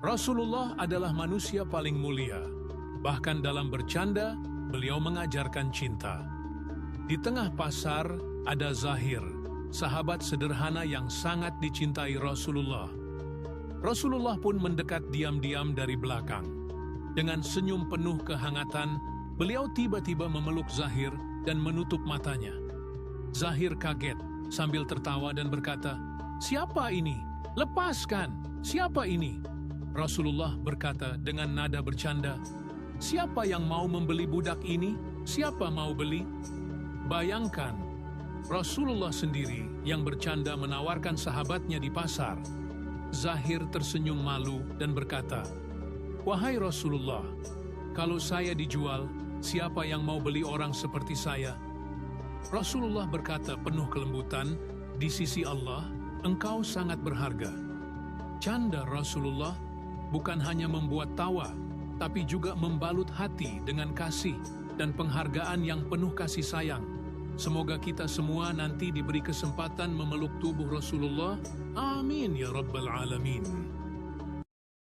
Rasulullah adalah manusia paling mulia. Bahkan dalam bercanda, beliau mengajarkan cinta. Di tengah pasar ada Zahir, sahabat sederhana yang sangat dicintai Rasulullah. Rasulullah pun mendekat diam-diam dari belakang. Dengan senyum penuh kehangatan, beliau tiba-tiba memeluk Zahir dan menutup matanya. Zahir kaget sambil tertawa dan berkata, "Siapa ini? Lepaskan! Siapa ini?" Rasulullah berkata dengan nada bercanda, "Siapa yang mau membeli budak ini? Siapa mau beli?" Bayangkan, Rasulullah sendiri yang bercanda menawarkan sahabatnya di pasar. Zahir tersenyum malu dan berkata, "Wahai Rasulullah, kalau saya dijual, siapa yang mau beli orang seperti saya?" Rasulullah berkata penuh kelembutan, "Di sisi Allah, engkau sangat berharga." Canda Rasulullah bukan hanya membuat tawa, tapi juga membalut hati dengan kasih dan penghargaan yang penuh kasih sayang. Semoga kita semua nanti diberi kesempatan memeluk tubuh Rasulullah. Amin ya Rabbal Alamin.